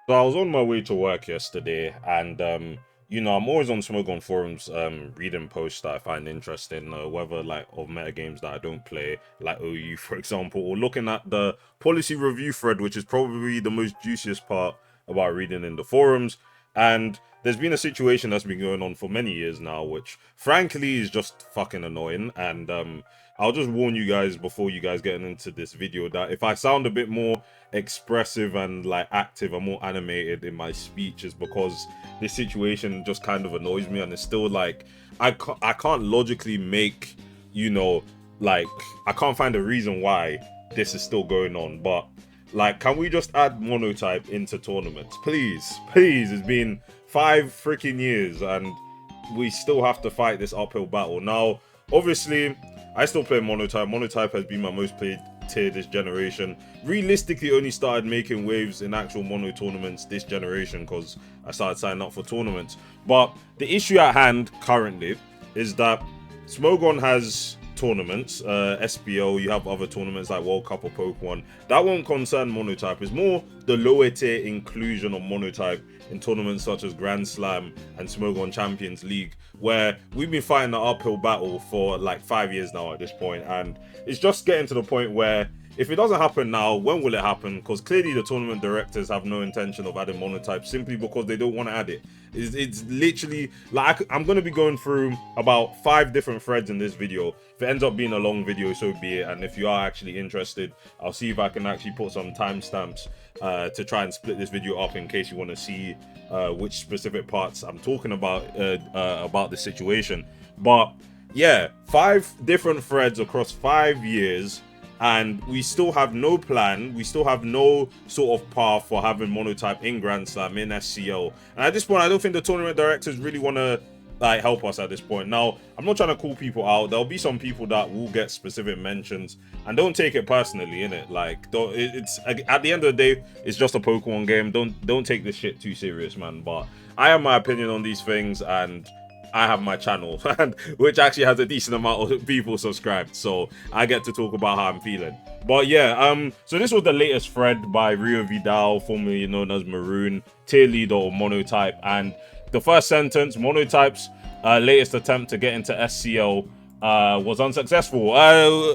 So I was on my way to work yesterday, and I'm always on Smoke on forums, reading posts that I find interesting, whether like of meta games that I don't play, like OU for example, or looking at the policy review thread, which is probably the most juiciest part about reading in the forums. And there's been a situation that's been going on for many years now, which frankly is just fucking annoying. And I'll just warn you guys before you guys get into this video that if I sound a bit more expressive and like active and more animated in my speech is because this situation just kind of annoys me, and it's still like I can't logically make, you know like I can't find a reason why this is still going on. But like, can we just add Monotype into tournaments, please? It's been 5 freaking years and we still have to fight this uphill battle. Now obviously I still play Monotype. Monotype has been my most played tier this generation. Realistically, only started making waves in actual mono tournaments this generation because I started signing up for tournaments. But the issue at hand currently is that Smogon has tournaments, SPO, you have other tournaments like World Cup or Pokemon. That won't concern Monotype. It's more the lower tier inclusion of Monotype in tournaments such as Grand Slam and Smogon Champions League, where we've been fighting the uphill battle for like 5 years now at this point, and it's just getting to the point where if it doesn't happen now, when will it happen? Because clearly the tournament directors have no intention of adding Monotype simply because they don't want to add it. It's literally like I'm going to be going through about 5 different threads in this video. If it ends up being a long video, so be it. And if you are actually interested, I'll see if I can actually put some timestamps to try and split this video up in case you want to see which specific parts I'm talking about the situation. But yeah, 5 different threads across 5 years, and we still have no plan. We still have no sort of path for having Monotype in Grand Slam, in SCL. And at this point, I don't think the tournament directors really want to like help us at this point. Now, I'm not trying to call people out. There'll be some people that will get specific mentions, and don't take it personally, innit? Like, it's at the end of the day, it's just a Pokemon game. Don't take this shit too serious, man. But I have my opinion on these things, and I have my channel, and which actually has a decent amount of people subscribed, so I get to talk about how I'm feeling. But yeah, so this was the latest thread by Rio Vidal, formerly known as Maroon, tier leader of Monotype, and the first sentence: Monotype's latest attempt to get into SCL was unsuccessful.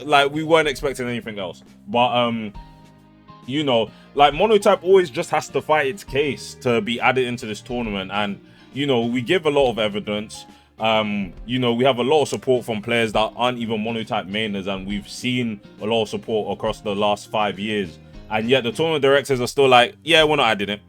Like, we weren't expecting anything else, but like, Monotype always just has to fight its case to be added into this tournament, and we give a lot of evidence. We have a lot of support from players that aren't even Monotype mainers, and we've seen a lot of support across the last 5 years. And yet the tournament directors are still like, yeah, we're not adding it.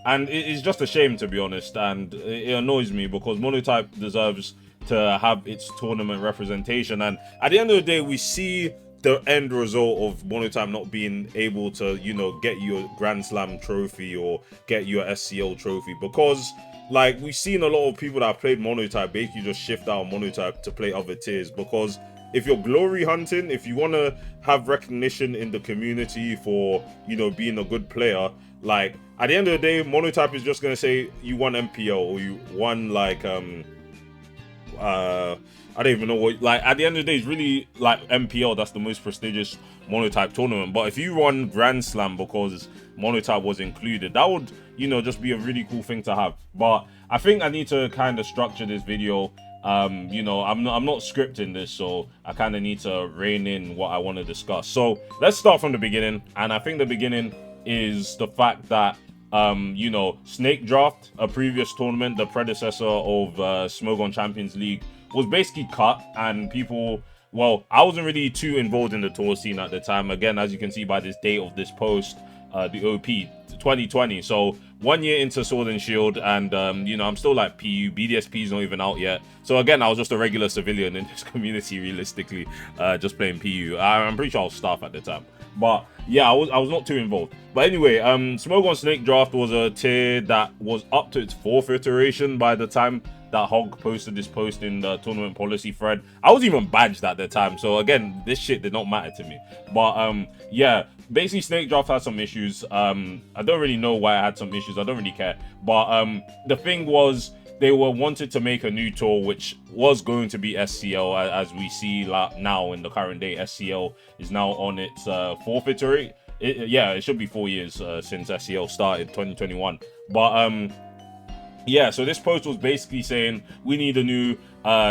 And it's just a shame, to be honest. And it annoys me because Monotype deserves to have its tournament representation. And at the end of the day, we see the end result of Monotype not being able to, get you a Grand Slam trophy or get you a SCL trophy, because like, we've seen a lot of people that have played Monotype basically just shift out Monotype to play other tiers. Because if you're glory hunting, if you want to have recognition in the community for, being a good player, like, at the end of the day, Monotype is just going to say you won MPL or you won, like, I don't even know what, like, at the end of the day, it's really like MPL, that's the most prestigious Monotype tournament. But if you won Grand Slam because Monotype was included, that would, just be a really cool thing to have. But I think I need to kind of structure this video. I'm not scripting this, so I kind of need to rein in what I want to discuss. So let's start from the beginning, and I think the beginning is the fact that Snake Draft, a previous tournament, the predecessor of Smogon Champions League, was basically cut, and people, well, I wasn't really too involved in the tour scene at the time. Again, as you can see by this date of this post, the OP 2020. So 1 year into Sword and Shield, and I'm still like PU. BDSP is not even out yet. So again, I was just a regular civilian in this community, realistically, just playing PU. I'm pretty sure I was staff at the time. But yeah, I was not too involved. But anyway, Smogon Snake Draft was a tier that was up to its 4th iteration by the time that Hog posted this post in the tournament policy thread. I was even badged at the time, so again, this shit did not matter to me. But yeah, basically Snake Draft had some issues. I don't really know why I had some issues. I don't really care. But the thing was, they wanted to make a new tour, which was going to be SCL, as we see now in the current day. SCL is now on its 4th yeah, it should be 4 years since SEO started, 2021. But yeah, so this post was basically saying we need a new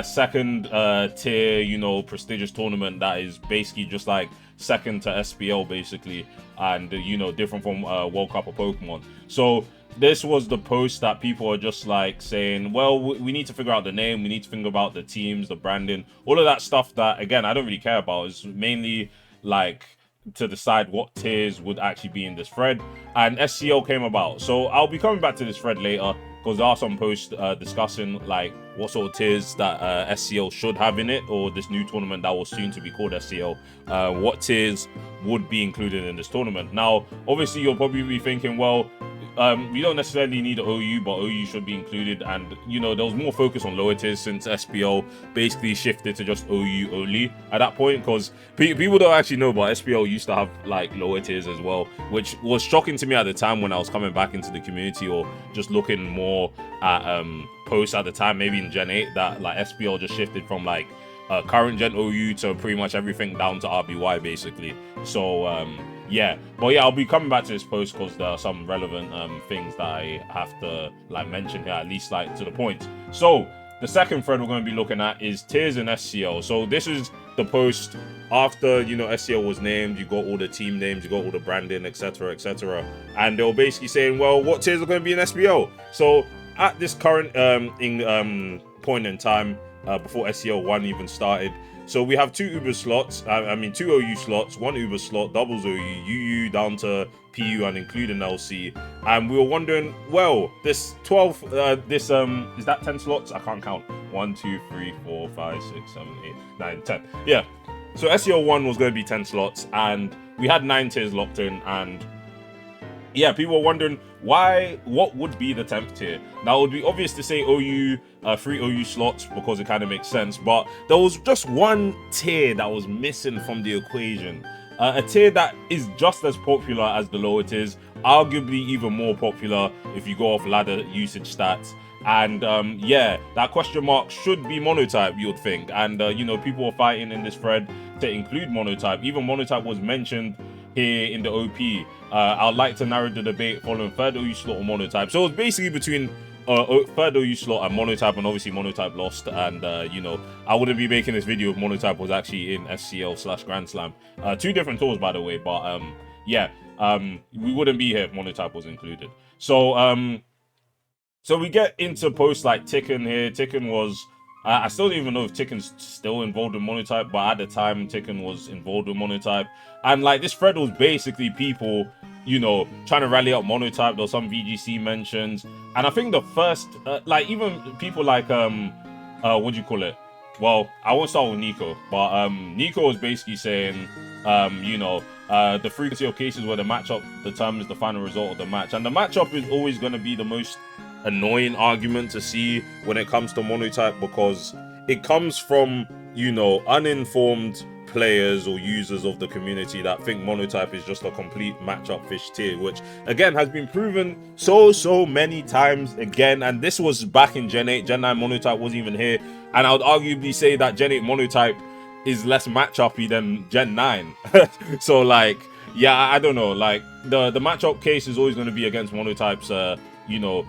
second tier, you know, prestigious tournament that is basically just like second to SPL basically, and you know, different from World Cup or Pokemon. So this was the post that people are just like saying, well, we need to figure out the name, we need to think about the teams, the branding, all of that stuff that, again, I don't really care about. It's mainly like to decide what tiers would actually be in this thread, and SCL came about. So I'll be coming back to this thread later, because there are some posts discussing like what sort of tiers that SCL should have in it, or this new tournament that was soon to be called SCL, what tiers would be included in this tournament. Now, obviously, you'll probably be thinking, well, we don't necessarily need OU, but OU should be included. And, you know, there was more focus on lower tiers since SPL basically shifted to just OU only at that point, because people don't actually know, but SPL used to have like lower tiers as well, which was shocking to me at the time when I was coming back into the community, or just looking more at posts at the time, maybe in Gen 8, that like SPL just shifted from like current gen OU to pretty much everything down to RBY basically. So yeah, but yeah, I'll be coming back to this post because there are some relevant things that I have to like mention here, at least like to the point. So the second thread we're going to be looking at is tiers in SCL. So this is the post after, you know, SCL was named, you got all the team names, you got all the branding, etc, etc, and they were basically saying, well, what tiers are going to be in SPL? So at this current point in time, before SEO 1 even started, so we have 2 Uber slots, two OU slots, 1 Uber slot, doubles OU, UU down to PU and including LC, and we were wondering, well, this 12, is that 10 slots? I can't count. 1, 2, 3, 4, 5, 6, 7, 8, 9, 10. Yeah, so SEO 1 was going to be 10 slots, and we had 9 tiers locked in, and yeah, people were wondering what would be the 10th tier. Now, it would be obvious to say OU, 3 OU slots, because it kind of makes sense, but there was just one tier that was missing from the equation. A tier that is just as popular as the lower tiers, arguably even more popular if you go off ladder usage stats. And yeah, that question mark should be Monotype, you would think. And you know, people were fighting in this thread to include Monotype. Even Monotype was mentioned here in the OP. I'd like to narrow the debate following third OU slot or Monotype. So it was basically between third OU slot and Monotype, and obviously Monotype lost. And you know, I wouldn't be making this video if Monotype was actually in SCL/Grand Slam. 2 different tours, by the way, but yeah, we wouldn't be here if Monotype was included. So so we get into posts like Ticken here. Ticken was, I still don't even know if Ticken's still involved with Monotype, but at the time, Ticken was involved with Monotype. And like this thread was basically people, you know, trying to rally up Monotype. There was some VGC mentions. And I think the first, like even people like, what do you call it? Well, I won't start with Nico, but Nico was basically saying, you know, the frequency of cases where the matchup determines the final result of the match. And the matchup is always going to be the most annoying argument to see when it comes to Monotype, because it comes from, you know, uninformed players or users of the community that think Monotype is just a complete matchup fish tier, which again has been proven so many times again. And this was back in Gen 8. Gen 9 Monotype wasn't even here, and I would arguably say that Gen 8 Monotype is less matchup-y than Gen 9. So like, yeah, I don't know, like the matchup case is always going to be against Monotype's you know,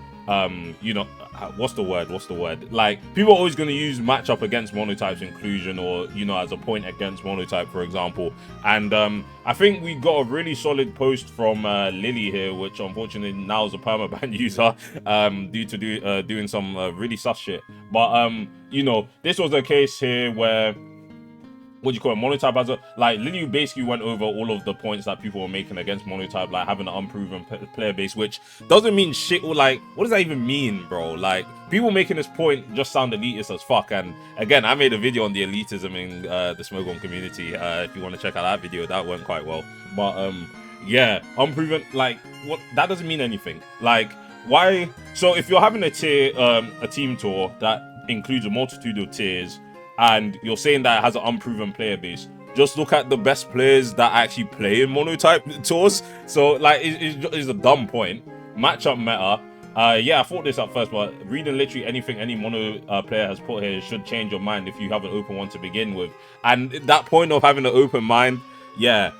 what's the word? Like, people are always going to use matchup against Monotype's inclusion, or, you know, as a point against Monotype, for example. And I think we got a really solid post from Lily here, which unfortunately now is a permaban user due to doing some really sus shit. But, you know, this was a case here where, what do you call it, Monotype as a, like, Lily basically went over all of the points that people were making against Monotype, like having an unproven player base, which doesn't mean shit. Or like, what does that even mean, bro? Like, people making this point just sound elitist as fuck. And again, I made a video on the elitism in the Smogon community. If you want to check out that video, that went quite well. But yeah, unproven, like, what, that doesn't mean anything. Like, why? So if you're having a tier, a team tour that includes a multitude of tiers, and you're saying that it has an unproven player base, just look at the best players that actually play in Monotype tours. So like, it's a dumb point. Matchup meta. Yeah, I thought this at first, but reading literally anything any mono player has put here should change your mind if you have an open one to begin with. And that point of having an open mind, yeah,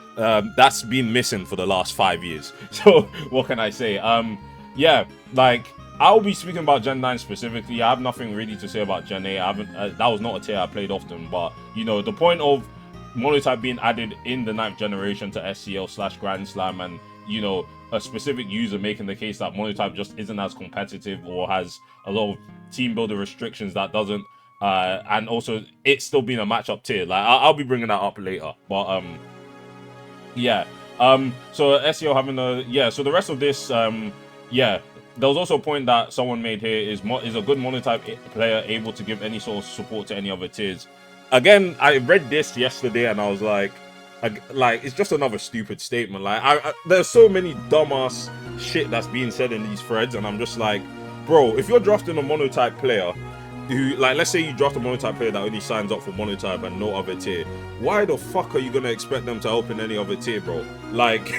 that's been missing for the last 5 years. So what can I say? Yeah, like I'll be speaking about Gen 9 specifically. I have nothing really to say about Gen 8. I haven't. That was not a tier I played often, but you know the point of Monotype being added in the 9th generation to SCL/Grand Slam, and you know a specific user making the case that Monotype just isn't as competitive or has a lot of team builder restrictions that doesn't. And also it's still being a matchup tier. Like I'll be bringing that up later, but yeah. So SEO having a so the rest of this yeah. There was also a point that someone made here is a good monotype player able to give any sort of support to any other tiers. Again, I read this yesterday and I was like it's just another stupid statement. Like there's so many dumbass shit that's being said in these threads, and I'm just like, bro, if you're drafting a monotype player who, like, let's say you draft a monotype player that only signs up for monotype and no other tier, why the fuck are you gonna expect them to help in any other tier, bro? Like,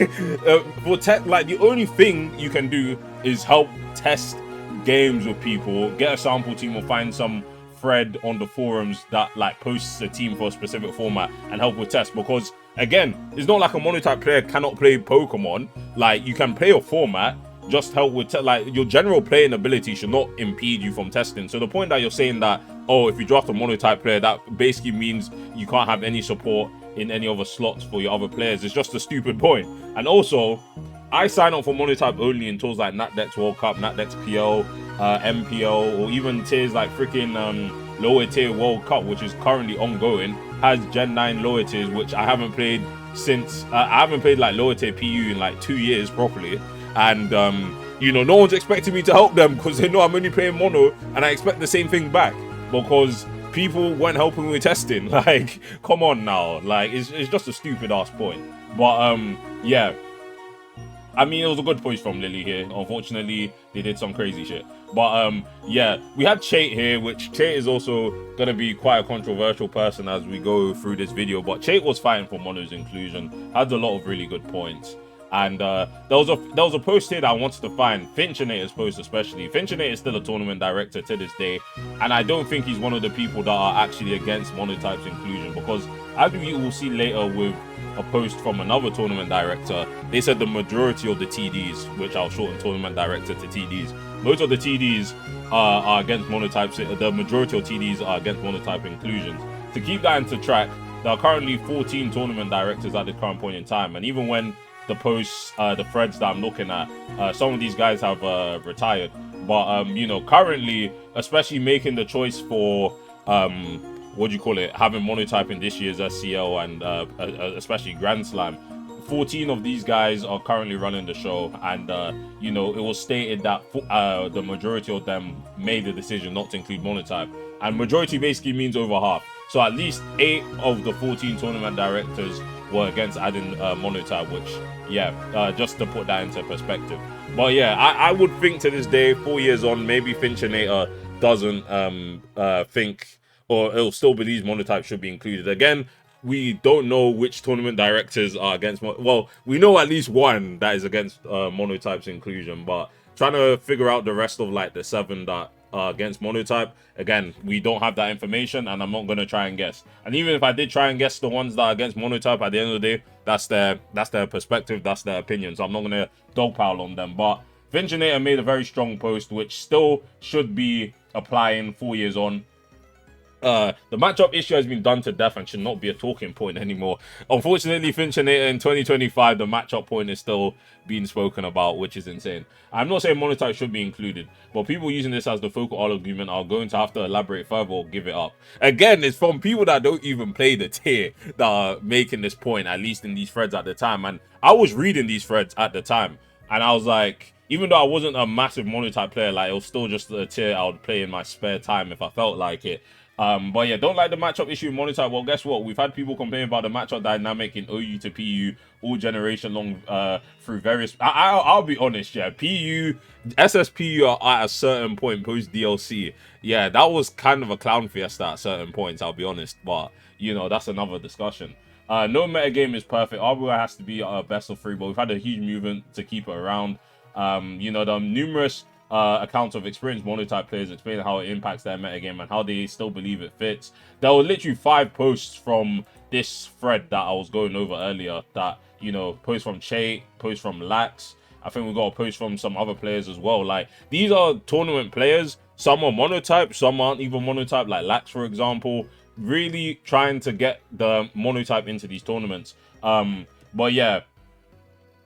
like the only thing you can do is help test games with people, get a sample team, or find some thread on the forums that like posts a team for a specific format and help with tests. Because again, it's not like a monotype player cannot play Pokemon. Like, you can play a format, just help with like your general playing ability should not impede you from testing. So the point that you're saying that, oh, if you draft a monotype player, that basically means you can't have any support in any other slots for your other players, is just a stupid point. And also, I sign up for monotype only in tools like NatDex World Cup, NatDex PL, MPL, or even tiers like freaking lower tier World Cup, which is currently ongoing, has Gen 9 lower tiers, which I haven't played since I haven't played like lower tier PU in like 2 years properly. And you know, no one's expecting me to help them because they know I'm only playing mono, and I expect the same thing back because people weren't helping me with testing. Like, come on now, like it's just a stupid ass point. But yeah, I mean, it was a good push from Lily here. Unfortunately, they did some crazy shit. But yeah, we had Chait here, which Chait is also gonna be quite a controversial person as we go through this video. But Chait was fighting for mono's inclusion, had a lot of really good points. And there was a post here that I wanted to find, Finchinator's post especially. Finchinator is still a tournament director to this day, and I don't think he's one of the people that are actually against monotype's inclusion, because as we will see later with a post from another tournament director, they said the majority of the TDs, which I'll shorten tournament director to TDs, most of the TDs are against monotypes. The majority of TDs are against monotype inclusions. To keep that into track, there are currently 14 tournament directors at the current point in time, and even when the posts, the threads that I'm looking at, some of these guys have retired. But you know, currently, especially making the choice for what do you call it, having monotype in this year's SCL and especially Grand Slam, 14 of these guys are currently running the show, and you know, it was stated that the majority of them made the decision not to include monotype, and majority basically means over half. So at least 8 of the 14 tournament directors were against adding monotype, which, yeah, just to put that into perspective. But yeah, I would think to this day, 4 years on, maybe Finchinator doesn't think, or it'll still believe monotype should be included. Again, we don't know which tournament directors are against, well, we know at least one that is against monotype's inclusion, but trying to figure out the rest of like the 7 that against monotype, again, we don't have that information, and I'm not going to try and guess. And even if I did try and guess the ones that are against monotype, at the end of the day, that's their perspective, that's their opinion, so I'm not going to dogpile on them. But Vingenator made a very strong post, which still should be applying 4 years on. The matchup issue has been done to death and should not be a talking point anymore. Unfortunately, Finchinator in 2025, the matchup point is still being spoken about, which is insane. I'm not saying monotype should be included, but people using this as the focal argument are going to have to elaborate further or give it up. Again, it's from people that don't even play the tier that are making this point, at least in these threads at the time. And I was reading these threads at the time, and I was like, even though I wasn't a massive monotype player, like, it was still just a tier I would play in my spare time if I felt like it. But yeah, don't like the matchup issue in monotype. Well, guess what? We've had people complain about the matchup dynamic in OU to PU all generation long through various... I'll be honest, yeah. PU, SSPU are at a certain point post DLC. Yeah, that was kind of a clown fiesta at certain points, I'll be honest. But, you know, that's another discussion. No metagame is perfect. RBI has to be best of 3, but we've had a huge movement to keep it around. You know, there are numerous accounts of experienced Monotype players explaining how it impacts their metagame and how they still believe it fits. There were literally 5 posts from this thread that I was going over earlier. That, you know, post from Che, post from Lax. I think we got a post from some other players as well. Like, these are tournament players. Some are Monotype, some aren't even Monotype, like Lax, for example. Really trying to get the Monotype into these tournaments. But yeah,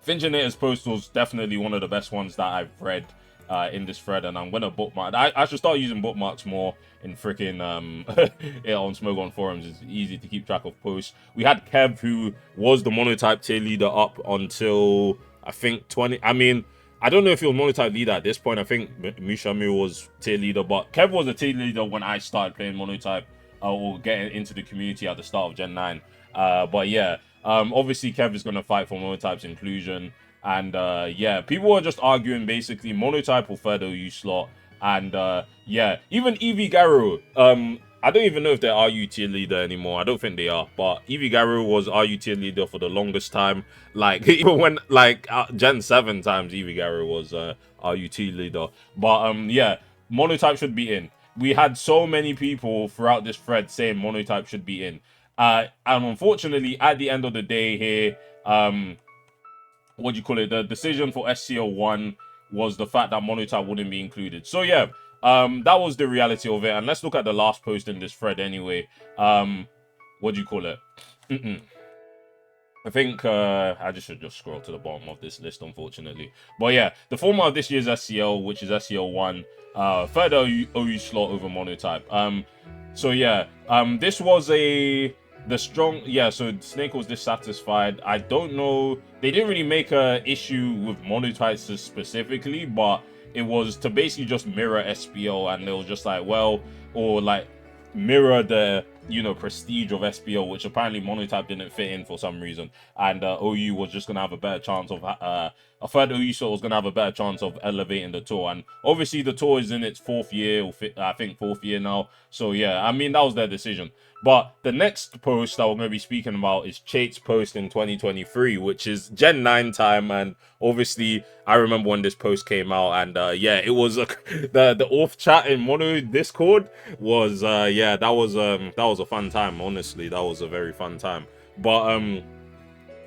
Finchinator's post was definitely one of the best ones that I've read in this thread, and I'm gonna bookmark. I should start using bookmarks more in freaking yeah, on Smoke on forums. It's easy to keep track of posts. We had Kev, who was the Monotype tier leader up until I think 20. I mean, I don't know if he was Monotype leader at this point. I think Mushamu was tier leader, but Kev was a tier leader when I started playing Monotype or getting into the community at the start of Gen 9. But yeah. Obviously, Kev is going to fight for Monotype's inclusion. And yeah, people are just arguing basically Monotype or third OU slot. And yeah, even Eevee Garo. I don't even know if they're RU tier leader anymore. I don't think they are. But Eevee Garo was RU tier leader for the longest time. Like, even when, like, Gen 7 times Eevee Garo was RU tier leader. But yeah, Monotype should be in. We had so many people throughout this thread saying Monotype should be in. And unfortunately, at the end of the day here, what do you call it? The decision for SCL1 was the fact that Monotype wouldn't be included. So yeah, that was the reality of it. And let's look at the last post in this thread anyway. What do you call it? I think I should just scroll to the bottom of this list, unfortunately. But yeah, the format of this year's SCL, which is SCL1, third OU slot over Monotype. So yeah, this was so Snake was dissatisfied. I don't know, they didn't really make a issue with Monotypes specifically, but it was to basically just mirror SPO, and they was just like, well, or like mirror the, you know, prestige of SPO, which apparently Monotype didn't fit in for some reason, and OU was just gonna have a better chance of a third OU slot was gonna have a better chance of elevating the tour. And obviously the tour is in its 4th year, or I think 4th year now. So yeah, I mean, that was their decision. But the next post that we're going to be speaking about is Chate's post in 2023, which is Gen 9 time. And obviously, I remember when this post came out, and yeah, it was the off chat in Mono Discord was yeah, that was a fun time. Honestly, that was a very fun time. But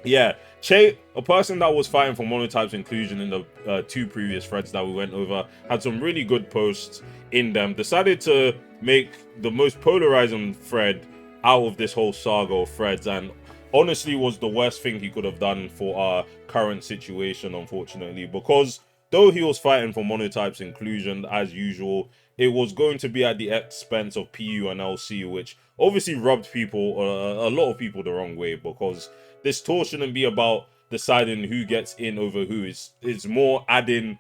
yeah, Che, a person that was fighting for Monotype's inclusion in the 2 previous threads that we went over, had some really good posts in them. Decided to make the most polarizing thread out of this whole saga of threads, and honestly was the worst thing he could have done for our current situation, unfortunately, because though he was fighting for Monotype's inclusion as usual, it was going to be at the expense of PU and LC, which obviously rubbed people, a lot of people, the wrong way, because this tour shouldn't be about deciding who gets in over who. Is more adding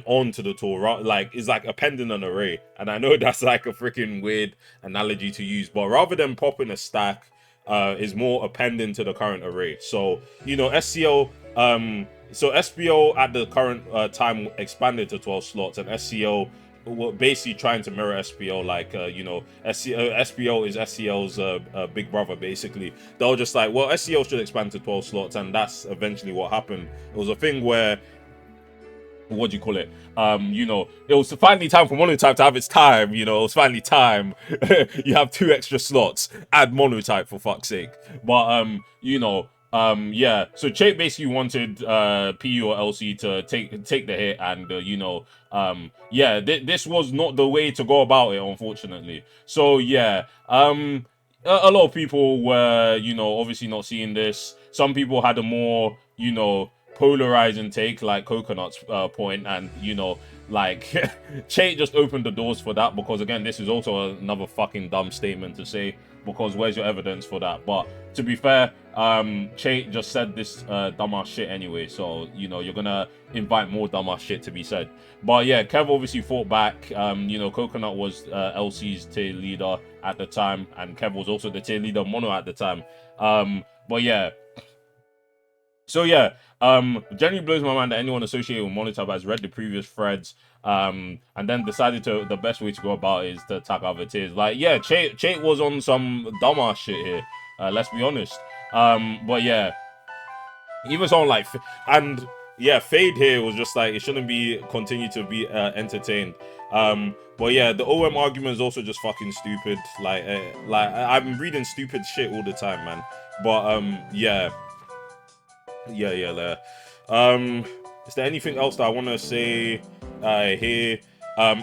on to the tour, right? Like, it's like appending an array. And I know that's like a freaking weird analogy to use, but rather than popping a stack, is more appending to the current array. So, you know, SCL, so SPO at the current time expanded to 12 slots, and SCL were basically trying to mirror SPO, like, you know, SPO is SCL's big brother, basically. They were just like, well, SCL should expand to 12 slots, and that's eventually what happened. It was a thing where, what do you call it? You know, it was finally time for Monotype to have its time. You know, it was finally time. You have 2 extra slots. Add Monotype, for fuck's sake. But you know, yeah. So Chate basically wanted PU or LC to take the hit, and you know, yeah, this was not the way to go about it, unfortunately. So yeah, a lot of people were, you know, obviously not seeing this. Some people had a more, you know, polarizing take, like Coconut's point, and you know, like Che just opened the doors for that, because again, this is also another fucking dumb statement to say, because where's your evidence for that? But to be fair, Che just said this dumbass shit anyway, so you know, you're gonna invite more dumbass shit to be said. But yeah, Kev obviously fought back. You know, Coconut was LC's tier leader at the time, and Kev was also the tier leader of Mono at the time. But yeah, so yeah, generally blows my mind that anyone associated with Monotype has read the previous threads, and then decided to the best way to go about it is to attack other tiers. Like, yeah, Chait was on some dumbass shit here. Let's be honest. But yeah, even someone like, and yeah, Fade here was just like it shouldn't be continue to be entertained. But yeah, the OM argument is also just fucking stupid. Like I'm reading stupid shit all the time, man. But yeah, there. Um, is there anything else that I want to say here?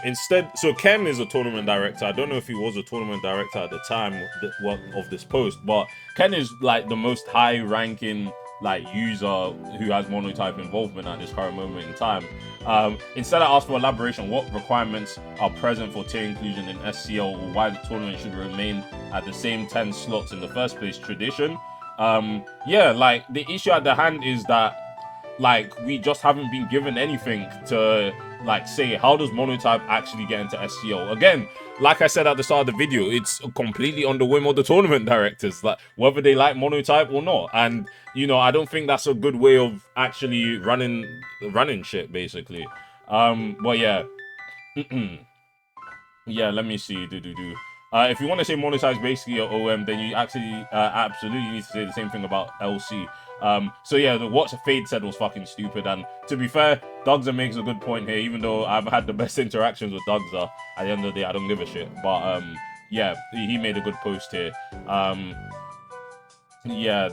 Instead, so Ken is a tournament director. I don't know if he was a tournament director at the time of this post, but Ken is like the most high-ranking like user who has Monotype involvement at this current moment in time. Instead, I asked for elaboration. What requirements are present for tier inclusion in SCL, or why the tournament should remain at the same 10 slots in the first place tradition? Yeah, like the issue at the hand is that like we just haven't been given anything to like say how does Monotype actually get into SCO. Again, like I said at the start of the video, it's completely on the whim of the tournament directors, like whether they like Monotype or not. And you know, I don't think that's a good way of actually running shit basically. But yeah. Yeah, let me see. If you want to say monetize basically your OM, then you actually absolutely need to say the same thing about LC. So yeah, what Fade said was fucking stupid. And to be fair, Dugza makes a good point here. Even though I've had the best interactions with Dugza, at the end of the day, I don't give a shit. But yeah, he made a good post here. Yeah,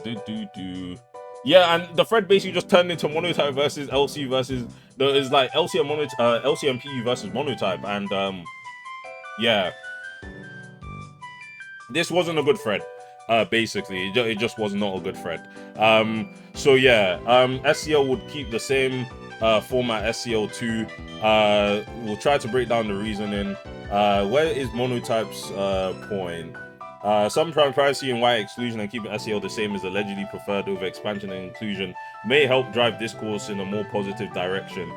Yeah, and the thread basically just turned into Monotype versus LC versus is like LC and LC and PE versus Monotype, and yeah, this wasn't a good thread. Basically, it just was not a good thread. So yeah, SCL would keep the same format SCL2. We'll try to break down the reasoning. Where is Monotype's point? Some privacy and why exclusion and keeping SEO the same is allegedly preferred over expansion and inclusion may help drive discourse in a more positive direction.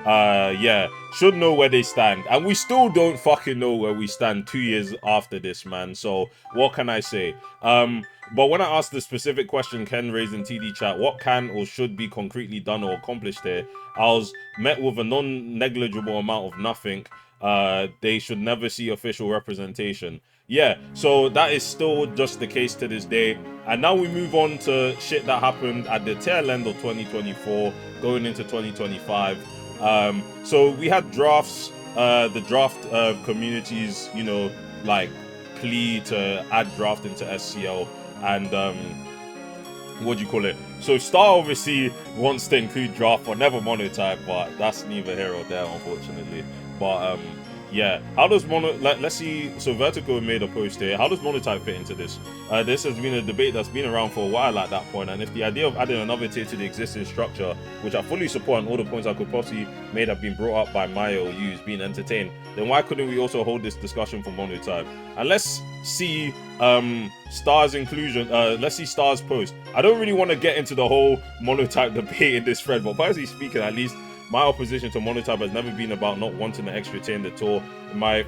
Yeah, should know where they stand. And we still don't fucking know where we stand 2 years after this, man. So what can I say? But when I asked the specific question Ken raised in TD chat, what can or should be concretely done or accomplished here, I was met with a non-negligible amount of nothing. They should never see official representation. Yeah, so that is still just the case to this day. And now we move on to shit that happened at the tail end of 2024, going into 2025. So we had drafts, the draft communities, you know, like plea to add draft into SCL, and what do you call it? So Star obviously wants to include draft for never Monotype, but that's neither here or there, unfortunately. But yeah, how does let's see. So Vertigo made a post here. How does Monotype fit into this? This has been a debate that's been around for a while at that point, and if the idea of adding another tier to the existing structure, which I fully support and all the points I could possibly made have been brought up by Maya or you, being entertained, then why couldn't we also hold this discussion for Monotype? And let's see Star's inclusion. Let's see Star's post. I don't really want to get into the whole Monotype debate in this thread, but personally speaking, at least my opposition to Monotype has never been about not wanting an extra tier in the tour.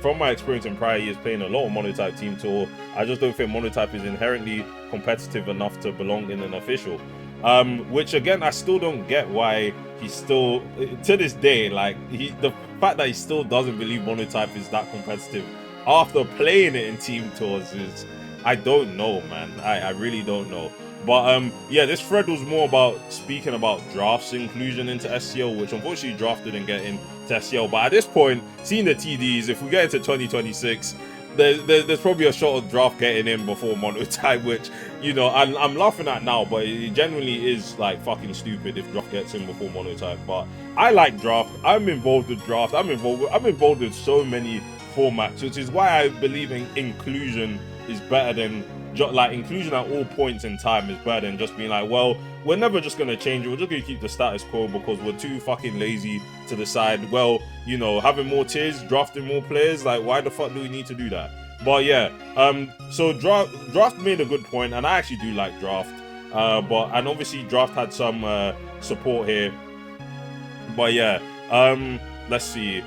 From my experience in prior years playing a lot of Monotype team tour, I just don't think Monotype is inherently competitive enough to belong in an official. Which again, I still don't get why he still, to this day, like the fact that he still doesn't believe Monotype is that competitive after playing it in team tours is, I don't know, man. I really don't know. But yeah, this thread was more about speaking about drafts inclusion into SCL, which unfortunately draft didn't get into SCL. But at this point, seeing the TDs, if we get into 2026, there's probably a shot of draft getting in before Monotype, which, you know, I'm laughing at now, but it genuinely is like fucking stupid if draft gets in before Monotype. But I like draft. I'm involved with draft. I'm involved with so many formats, which is why I believe in inclusion is better than like inclusion at all points in time is better than just being like, well, we're never just gonna change it, we're just gonna keep the status quo because we're too fucking lazy to decide, well, you know, having more tiers, drafting more players, like why the fuck do we need to do that? But yeah, so draft made a good point, and I actually do like draft, and obviously draft had some support here. But yeah, let's see,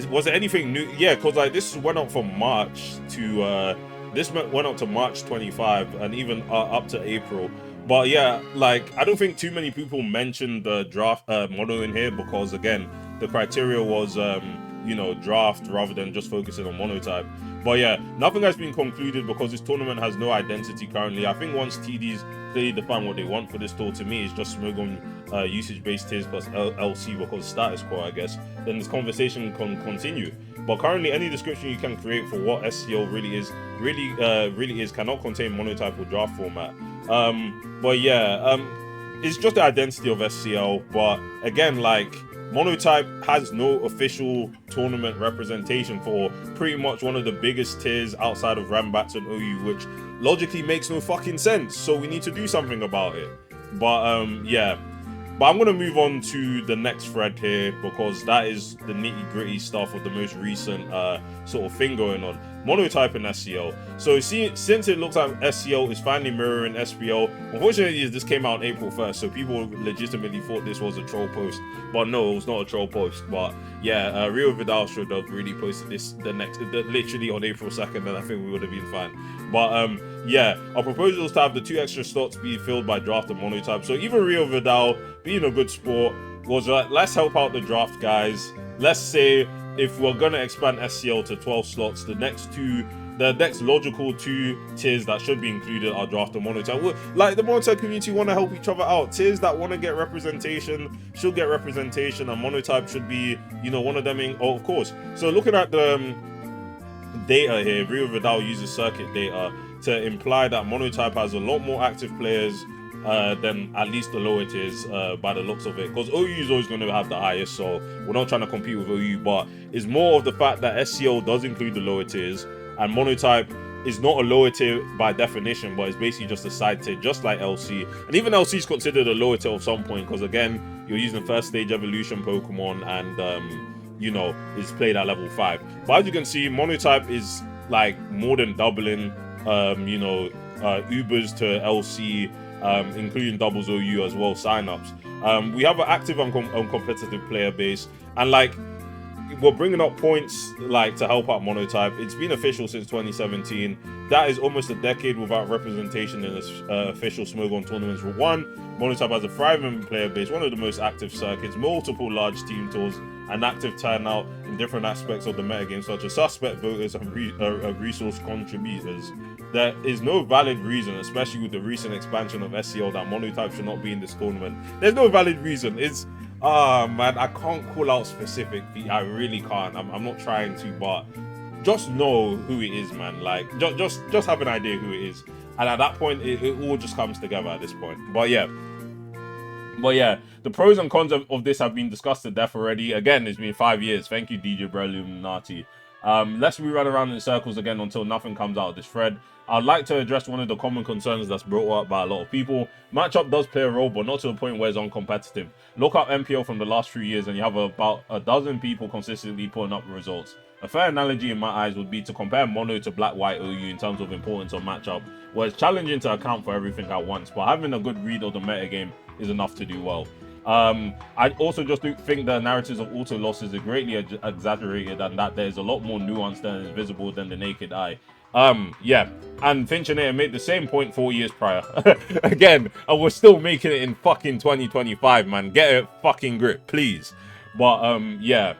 was there anything new? Yeah, because like this went up from March to this went up to March 25 and even up to April. But yeah, like I don't think too many people mentioned the draft mono in here because again, the criteria was you know, draft rather than just focusing on Monotype. But yeah, nothing has been concluded because this tournament has no identity currently. I think once TDs clearly define what they want for this tour, to me, it's just Smogon usage-based tiers plus LC because status quo, I guess. Then this conversation can continue. But currently, any description you can create for what SCO really is cannot contain Monotype or draft format. But yeah, it's just the identity of SCL. But again, like, Monotype has no official tournament representation for pretty much one of the biggest tiers outside of Rambats and OU, which logically makes no fucking sense. So we need to do something about it. But yeah. But I'm going to move on to the next thread here because that is the nitty-gritty stuff of the most recent sort of thing going on. Monotype and SCL. So since it looks like SCL is finally mirroring SPL, unfortunately this came out on April 1st, so people legitimately thought this was a troll post. But no, it was not a troll post. But yeah, Rio Vidal should have really posted this literally on April 2nd, and I think we would have been fine. But yeah, our proposal is to have the 2 extra slots be filled by draft and Monotype. So even Rio Vidal, being a good sport, was like, let's help out the draft guys. Let's say if we're gonna expand SCL to 12 slots, the next logical 2 tiers that should be included are draft and Monotype. Like, the Monotype community want to help each other out. Tiers that want to get representation should get representation, and Monotype should be, you know, one of them. Of course. So looking at the data here, Rio Vidal uses circuit data to imply that Monotype has a lot more active players than at least the lower tiers by the looks of it, because OU is always going to have the highest, so we're not trying to compete with OU, but it's more of the fact that SCO does include the lower tiers, and Monotype is not a lower tier by definition, but it's basically just a side tier, just like LC. And even LC is considered a lower tier at some point, because again, you're using first stage evolution Pokemon, and you know, it's played at level 5. But as you can see, Monotype is like more than doubling you know, Ubers to LC, including doubles OU as well, signups. We have an active and competitive player base, and like, we're bringing up points like to help out Monotype. It's been official since 2017. That is almost a decade without representation in official Smogon tournaments. For one, Monotype has a thriving player base, one of the most active circuits, multiple large team tours, and active turnout in different aspects of the metagame, such as suspect voters and resource contributors. There is no valid reason, especially with the recent expansion of SCL, that Monotype should not be in this tournament. There's no valid reason. It's man, I can't call out specific. I really can't. I'm not trying to, but just know who it is, man. Like, just have an idea who it is, and at that point, it all just comes together at this point. But yeah, the pros and cons of this have been discussed to death already. Again, it's been 5 years. Thank you, DJ Illuminati. Let's run around in circles again until nothing comes out of this thread. I'd like to address one of the common concerns that's brought up by a lot of people. Matchup does play a role, but not to a point where it's uncompetitive. Look up MPL from the last few years and you have about a dozen people consistently putting up results. A fair analogy in my eyes would be to compare Mono to Black-White OU in terms of importance on matchup, where it's challenging to account for everything at once, but having a good read of the metagame is enough to do well. I also just think the narratives of auto losses are greatly exaggerated, and that there's a lot more nuance than is visible than the naked eye. Yeah, and Finchinator made the same point 4 years prior. Again, and we're still making it in fucking 2025, man. Get a fucking grip, please. But, yeah.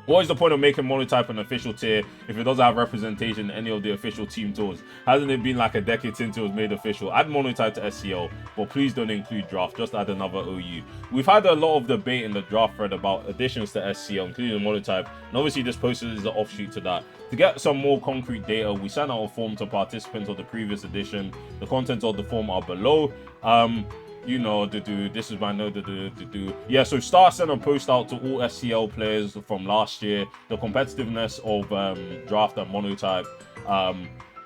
What is the point of making Monotype an official tier if it doesn't have representation in any of the official team tours? Hasn't it been like a decade since it was made official? Add Monotype to SCL, but please don't include draft. Just add another OU. We've had a lot of debate in the draft thread about additions to SCL, including Monotype, and obviously this poster is an offshoot to that. To get some more concrete data, we sent out a form to participants of the previous edition. The contents of the form are below. You know, this is my note. Yeah, so Star sent a post out to all SCL players from last year, the competitiveness of draft and Monotype.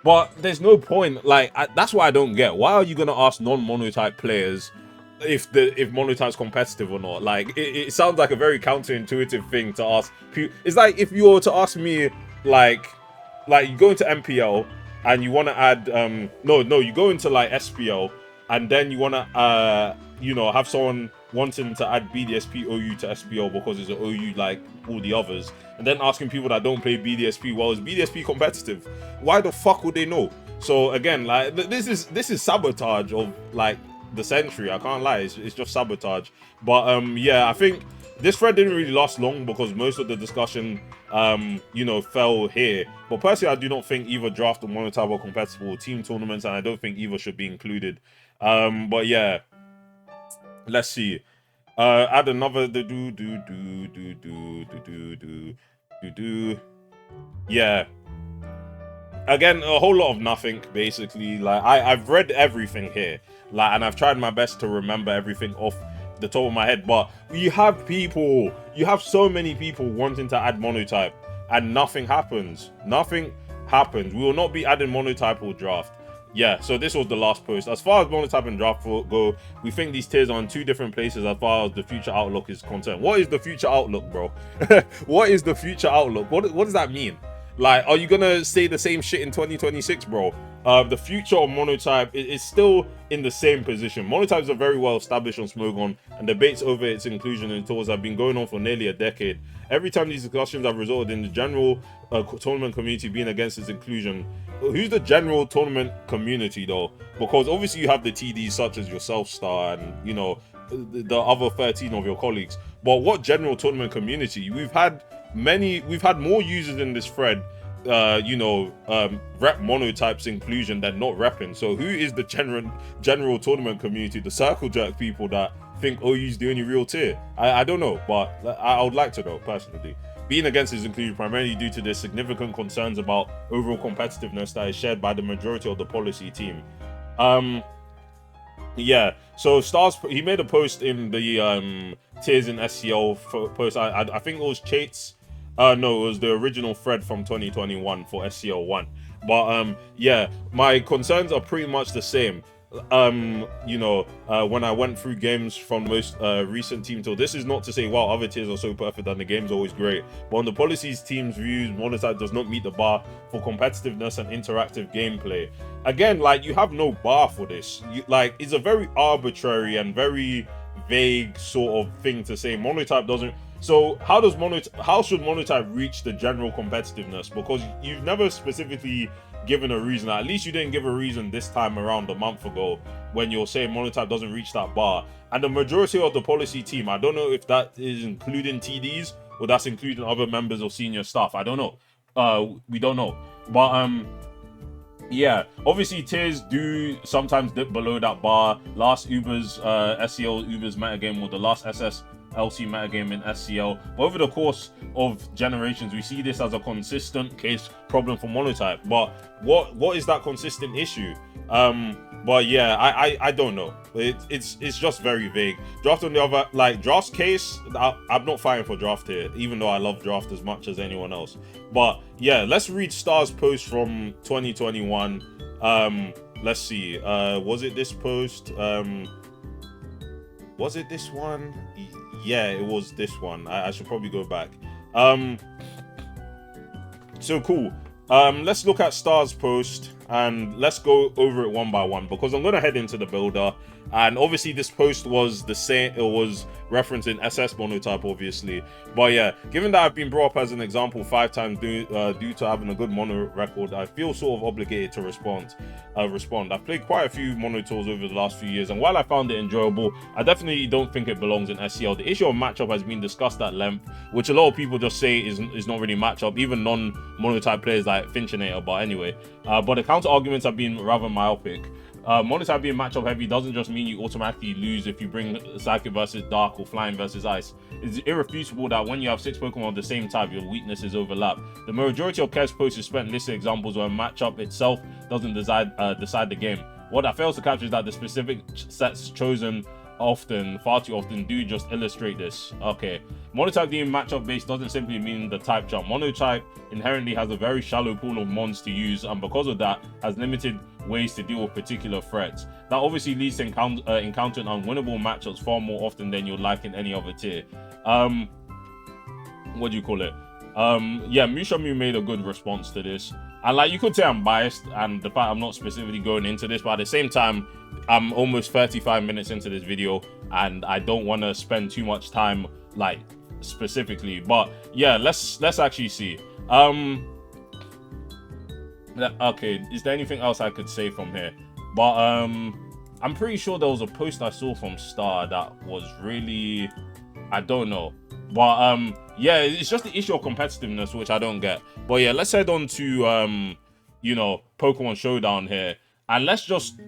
But there's no point. Like, that's what I don't get. Why are you gonna ask non-Monotype players if Monotype's competitive or not? Like, it sounds like a very counterintuitive thing to ask. It's like if you were to ask me, like you go into MPL and you want to add no, you go into like SPL. And then you want to, you know, have someone wanting to add BDSP OU to SPL because it's an OU like all the others. And then asking people that don't play BDSP, well, is BDSP competitive? Why the fuck would they know? So again, like, this is sabotage of like the century. I can't lie, it's just sabotage. But yeah, I think this thread didn't really last long because most of the discussion, you know, fell here. But personally, I do not think either draft or Monotype are compatible with team tournaments, and I don't think either should be included. But yeah, let's see. Add another yeah. Again, a whole lot of nothing, basically. Like, I've read everything here, like, and I've tried my best to remember everything off the top of my head. But you have so many people wanting to add Monotype, and nothing happens. Nothing happens. We will not be adding Monotype or draft. Yeah, so this was the last post. As far as Monotype and draft go, we think these tiers are in two different places as far as the future outlook is concerned. What is the future outlook, bro? What is the future outlook? What does that mean? Like, are you gonna say the same shit in 2026, bro? The future of Monotype is still in the same position. Monotypes are very well established on Smogon, and debates over its inclusion in tours have been going on for nearly a decade. Every time these discussions have resulted in the general tournament community being against its inclusion. Who's the general tournament community, though? Because obviously you have the TDs such as yourself, Star, and, you know, the other 13 of your colleagues. But what general tournament community? We've had more users in this thread, you know, rep Monotype's inclusion than not repping. So who is the general tournament community? The circle jerk people that think OU's the only real tier? I don't know, but I would like to know personally. Being against is included primarily due to the significant concerns about overall competitiveness that is shared by the majority of the policy team. Yeah, so Stars, he made a post in the tiers in SCL post. I think it was Chates. No, it was the original thread from 2021 for SCL 1. But yeah, my concerns are pretty much the same. You know, when I went through games from the most recent team tour, this is not to say, wow, other tiers are so perfect and the game's always great. But on the policies team's views, Monotype does not meet the bar for competitiveness and interactive gameplay. Again, like, you have no bar for this. Like, it's a very arbitrary and very vague sort of thing to say. Monotype doesn't. So how should Monotype reach the general competitiveness? Because you've never specifically given a reason. At least you didn't give a reason this time around a month ago when you're saying Monotype doesn't reach that bar. And the majority of the policy team, I don't know if that is including TDs or that's including other members of senior staff. I don't know. We don't know. But yeah, obviously tiers do sometimes dip below that bar. Last Uber's SCL Uber's metagame was the last SSLC metagame in SCL. But over the course of generations, we see this as a consistent case problem for Monotype. But what is that consistent issue? But yeah, I don't know. It's just very vague. Draft on the other, like, Draft's case, I'm not fighting for Draft here, even though I love Draft as much as anyone else. But yeah, let's read Star's post from 2021. Let's see. Was it this post? Was it this one? Yeah, it was this one. I should probably go back. So cool. Let's look at Star's post and let's go over it one by one, because I'm gonna head into the builder. And obviously this post was the same, it was referencing SS Monotype, obviously. But yeah, given that I've been brought up as an example 5 times due to having a good mono record, I feel sort of obligated to respond. I've played quite a few mono tours over the last few years, and while I found it enjoyable, I definitely don't think it belongs in SCL. The issue of matchup has been discussed at length, which a lot of people just say is not really matchup, even non-monotype players like Finchinator. But anyway, but the counter arguments have been rather myopic. Monotype being matchup heavy doesn't just mean you automatically lose if you bring Psychic versus Dark or Flying versus Ice. It's irrefutable that when you have 6 Pokemon of the same type, your weaknesses overlap. The majority of Kev's posts is spent listing examples where matchup itself doesn't decide the game. What that fails to capture is that the specific sets chosen far too often do just illustrate this. Okay, Monotype being matchup based doesn't simply mean the type jump. Monotype inherently has a very shallow pool of mons to use, and because of that has limited ways to deal with particular threats. That obviously leads to encountering unwinnable matchups far more often than you'd like in any other tier. What do you call it? Yeah, Mushamu made a good response to this. And like, you could say I'm biased and the fact I'm not specifically going into this, but at the same time, I'm almost 35 minutes into this video and I don't want to spend too much time like specifically. But yeah, let's actually see. Okay, is there anything else I could say from here? But I'm pretty sure there was a post I saw from Star that was really, I don't know. But yeah, it's just the issue of competitiveness, which I don't get. But yeah, let's head on to you know, Pokemon Showdown here, and let's just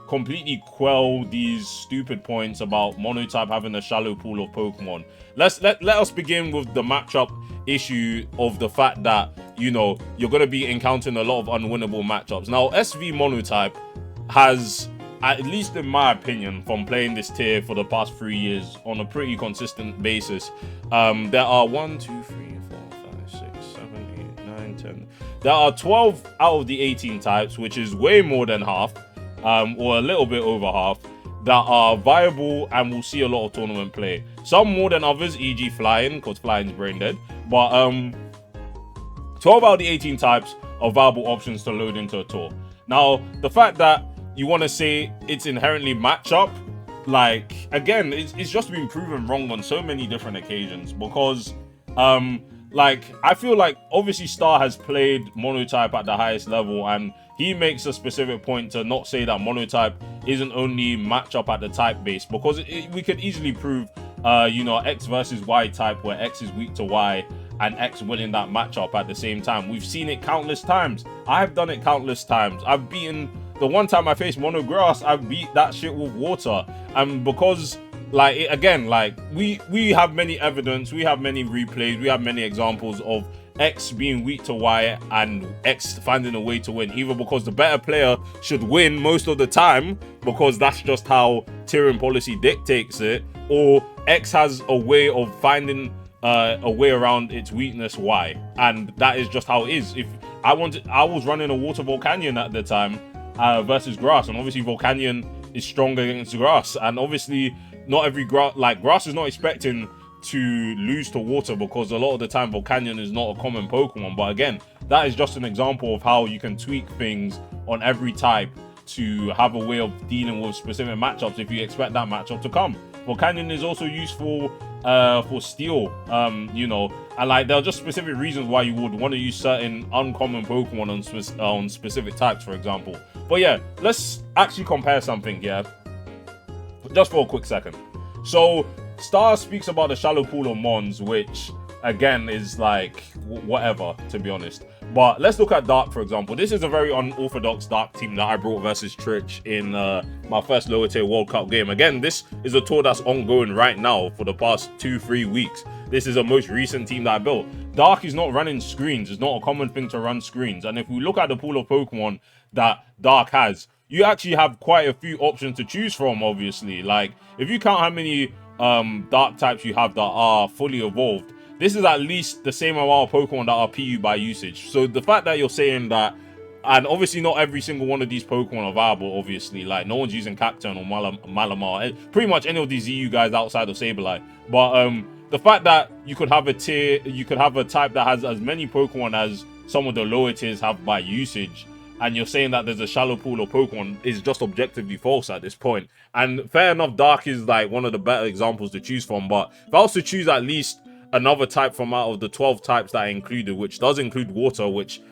completely quell these stupid points about Monotype having a shallow pool of Pokemon. Let us begin with the matchup issue of the fact that, you know, you're going to be encountering a lot of unwinnable matchups. Now, SV Monotype has, at least in my opinion, from playing this tier for the past 3 years on a pretty consistent basis, there are 1, 2, 3, 4, 5, 6, 7, 8, 9, 10. There are 12 out of the 18 types, which is way more than half. Or a little bit over half, that are viable and will see a lot of tournament play. Some more than others, e.g. Flying, because Flying's brain dead. But 12 out of the 18 types are viable options to load into a tour. Now, the fact that you want to say it's inherently matchup, like, again, it's just been proven wrong on so many different occasions, because like, I feel like obviously Star has played Monotype at the highest level, and he makes a specific point to not say that Monotype isn't only matchup at the type base, because we could easily prove, you know, X versus Y type, where X is weak to Y and X winning that matchup at the same time. We've seen it countless times. I've done it countless times. I've beaten, the one time I faced Monograss, I beat that shit with water. And because, like, again, like, we have many evidence, we have many replays, we have many examples of X being weak to Y and X finding a way to win, either because the better player should win most of the time because that's just how tiering policy dictates it, or X has a way of finding a way around its weakness Y, and that is just how it is. If I was running a Water Volcanion at the time versus Grass, and obviously Volcanion is stronger against Grass, and obviously not every Grass is not expecting to lose to Water, because a lot of the time Volcanion is not a common Pokemon. But again, that is just an example of how you can tweak things on every type to have a way of dealing with specific matchups if you expect that matchup to come. Volcanion is also useful for Steel, you know, and like there are just specific reasons why you would want to use certain uncommon Pokemon on specific types, for example. But yeah, let's actually compare something here, just for a quick second. So Star speaks about the shallow pool of Mons, which again is like whatever, to be honest. But let's look at Dark, for example. This is a very unorthodox Dark team that I brought versus Trich in my first lower tier World Cup game. Again, this is a tour that's ongoing right now for the past 2-3 weeks. This is a most recent team that I built. Dark is not running screens. It's not a common thing to run screens. And if we look at the pool of Pokemon that Dark has, you actually have quite a few options to choose from, obviously. Like, if you count how many Dark types you have that are fully evolved, this is at least the same amount of Pokemon that are PU by usage. So the fact that you're saying that, and obviously not every single one of these Pokemon are viable, obviously, like no one's using Cacturne or Malamar, pretty much any of these EU guys outside of Sableye. But the fact that you could have a tier, you could have a type that has as many Pokemon as some of the lower tiers have by usage, and you're saying that there's a shallow pool of Pokemon, is just objectively false at this point. And fair enough, Dark is like one of the better examples to choose from, but if I was to choose at least another type from out of the 12 types that I included, which does include Water, which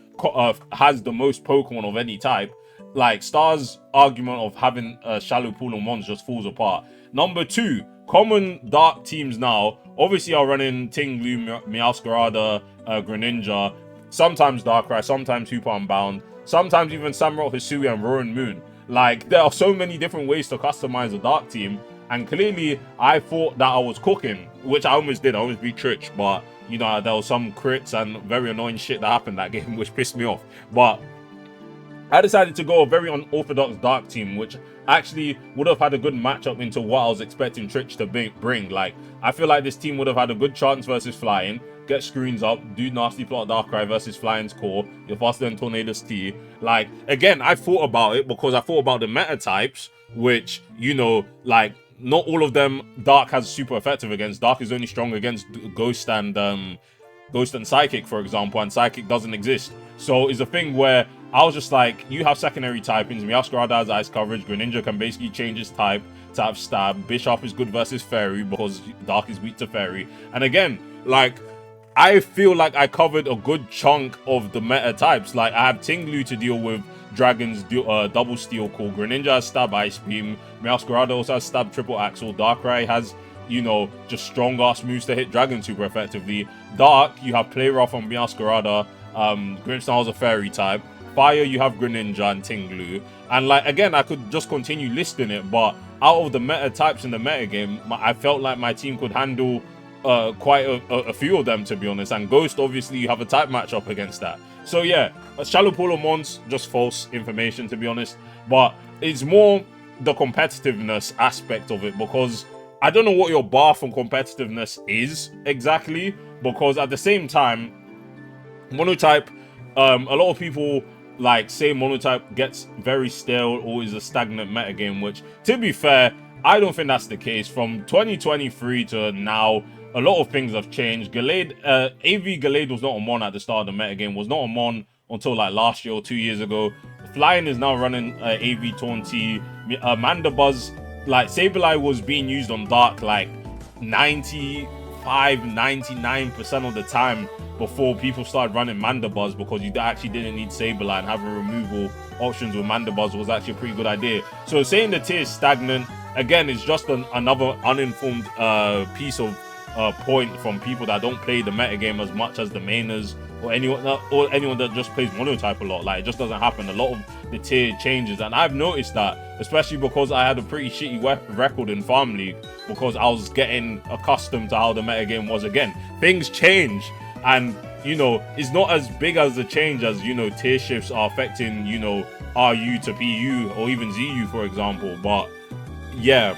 has the most Pokemon of any type, like Star's argument of having a shallow pool of Mons just falls apart. Number 2, common Dark teams now obviously are running Tinglu, Meowscarada, Greninja, sometimes Darkrai, sometimes Hoopa Unbound, sometimes even Samurott, Hisui, and Roaring Moon. Like, there are so many different ways to customize a Dark team, and clearly I thought that I was cooking, which I almost did. I almost beat Trich, but you know, there was some crits and very annoying shit that happened that game, which pissed me off. But I decided to go a very unorthodox Dark team, which actually would have had a good matchup into what I was expecting Trich to bring. Like, I feel like this team would have had a good chance versus Flying, get screens up, do nasty plot Darkrai versus Flying's core, you're faster than Tornadus T. Like, again, I thought about it because I thought about the meta types, which, you know, like, not all of them Dark has super effective against. Dark is only strong against Ghost and Psychic, for example, and Psychic doesn't exist. So it's a thing where I was just like, you have secondary typings. Meowscarada has ice coverage. Greninja can basically change its type to have stab. Bishop is good versus Fairy because Dark is weak to Fairy. And again, like, I feel like I covered a good chunk of the meta types. Like, I have Tinglu to deal with Dragon's double steel core. Greninja has stab ice beam. Meowscarada also has stab triple axle. Darkrai has, you know, just strong ass moves to hit Dragon super effectively. Dark, you have Play Rough on Miascarada, Grimmsnarl's a fairy type. Fire, you have Greninja and Tinglu. And like, again, I could just continue listing it, but out of the meta types in the meta game, I felt like my team could handle quite a few of them, to be honest. And Ghost, obviously, you have a type matchup against that. So yeah, Shallow Polo Mons, just false information, to be honest. But it's more the competitiveness aspect of it, because I don't know what your bar for competitiveness is exactly, because at the same time, Monotype, a lot of people like say Monotype gets very stale or is a stagnant metagame, which, to be fair, I don't think that's the case. From 2023 to now, a lot of things have changed. Gallade, AV Gallade was not a mon at the start of the metagame, was not a mon until like last year or 2 years ago. Flying is now running AV Taunty. Mandibuzz, like Sableye was being used on Dark like 99% of the time before people started running Mandibuzz, because you actually didn't need Sableye, and having removal options with Mandibuzz was actually a pretty good idea. So saying the tier is stagnant, again, it's just another uninformed piece of point from people that don't play the metagame as much as the mainers, or anyone that just plays Monotype a lot. Like, it just doesn't happen. A lot of the tier changes, and I've noticed that, especially because I had a pretty shitty record in Farm League, because I was getting accustomed to how the metagame was again. Things change, and, you know, it's not as big as the change as, you know, tier shifts are affecting, you know, RU to PU, or even ZU, for example. But yeah,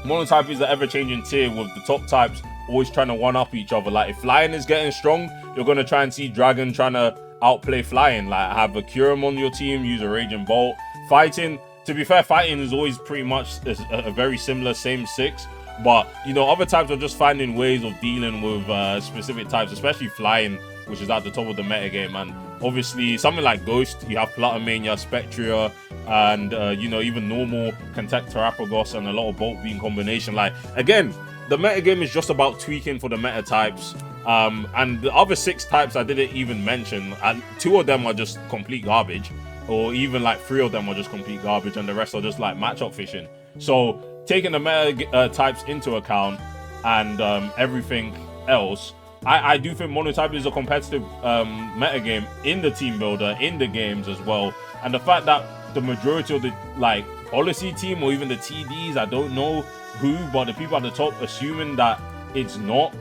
Monotype is the ever-changing tier, with the top types always trying to one-up each other. Like, if Flying is getting strong, you're going to try and see Dragon trying to outplay Flying. Like, have a Kyurem on your team, use a Raging Bolt. Fighting, to be fair, Fighting is always pretty much a very similar same 6. But, you know, other types are just finding ways of dealing with specific types, especially Flying, which is at the top of the metagame. And obviously, something like Ghost, you have Plutomania, Spectria, and, you know, even normal can tech Terapagos and a lot of Bolt Beam combination. Like, again, the metagame is just about tweaking for the meta types. And the other 6 types I didn't even mention, and 2 of them are just complete garbage, or even like 3 of them are just complete garbage, and the rest are just like matchup fishing. So taking the meta types into account and everything else, I do think Monotype is a competitive metagame in the team builder, in the games as well. And the fact that the majority of the like policy team, or even the TDs, I don't know who, but the people at the top assuming that it's not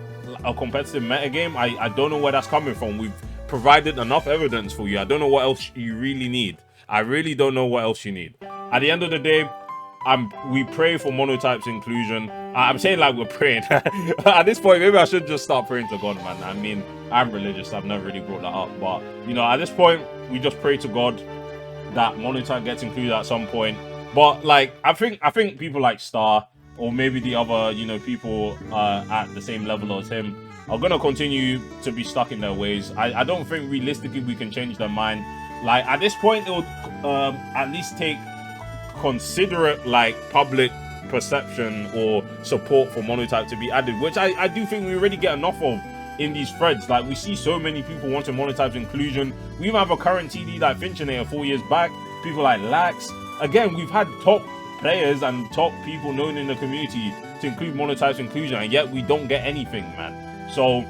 a competitive metagame, I don't know where that's coming from. We've provided enough evidence for you. I don't know what else you really need. I really don't know what else you need. At the end of the day, we pray for Monotype's inclusion. I'm saying like we're praying. At this point, maybe I should just start praying to God, man. I mean, I'm religious. I've never really brought that up. But, you know, at this point, we just pray to God that Monotype gets included at some point. But, like, I think people like Star, or maybe the other, you know, people at the same level as him, are going to continue to be stuck in their ways. I don't think realistically we can change their mind. Like, at this point, it would at least take considerate, like, public perception or support for Monotype to be added, which I do think we already get enough of in these threads. Like, we see so many people wanting Monotype's inclusion. We even have a current TD like Finchinator 4 years back, people like Lax. Again, we've had top players and top people known in the community to include Monotype's inclusion, and yet we don't get anything, man. So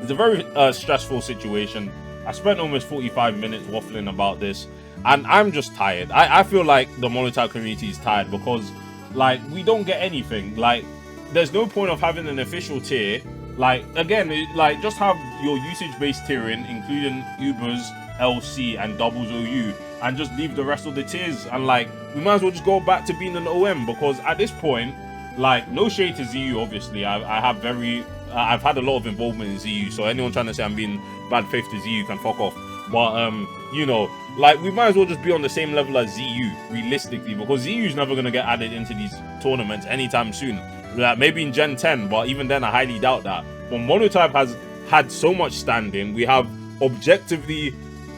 it's a very stressful situation. I spent almost 45 minutes waffling about this, and I'm just tired. I feel like the Monotype community is tired, because, like, we don't get anything. Like, there's no point of having an official tier. Like, again, like, just have your usage-based tiering, including Ubers, LC, and doubles OU, and just leave the rest of the tiers. And, like, we might as well just go back to being an OM, because at this point, like, no shade to ZU, obviously. I've had a lot of involvement in ZU, so anyone trying to say I'm being bad faith to ZU can fuck off. But, you know, like, we might as well just be on the same level as ZU, realistically, because ZU is never going to get added into these tournaments anytime soon. Like, maybe in Gen 10, but even then, I highly doubt that. But Monotype has had so much standing. We have objectively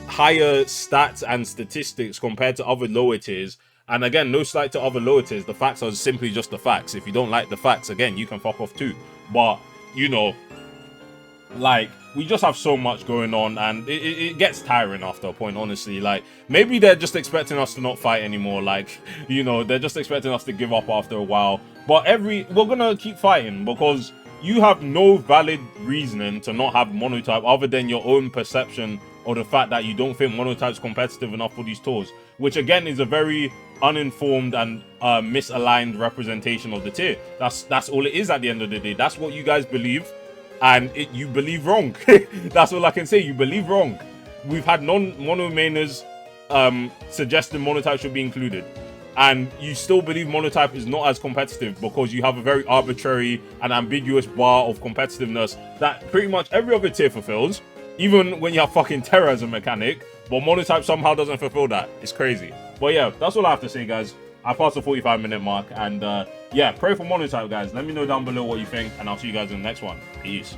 higher stats and statistics compared to other lower tiers. And again, no slight to other lower tiers. The facts are simply just the facts. If you don't like the facts, again, you can fuck off too. But, you know, like, we just have so much going on, and it gets tiring after a point, honestly. Like, maybe they're just expecting us to not fight anymore. Like, you know, they're just expecting us to give up after a while. But we're gonna keep fighting because you have no valid reasoning to not have Monotype other than your own perception or the fact that you don't think Monotype's competitive enough for these tours, which again is a very uninformed and misaligned representation of the tier. That's all it is at the end of the day. That's what you guys believe, and you believe wrong. That's all I can say. You believe wrong. We've had non-mono mainers suggesting Monotype should be included, and you still believe Monotype is not as competitive because you have a very arbitrary and ambiguous bar of competitiveness that pretty much every other tier fulfills, even when you have fucking Terra as a mechanic, but Monotype somehow doesn't fulfill that. It's crazy. But yeah, that's all I have to say, guys. I passed the 45-minute mark, and yeah, pray for Monotype, guys. Let me know down below what you think, and I'll see you guys in the next one. Peace.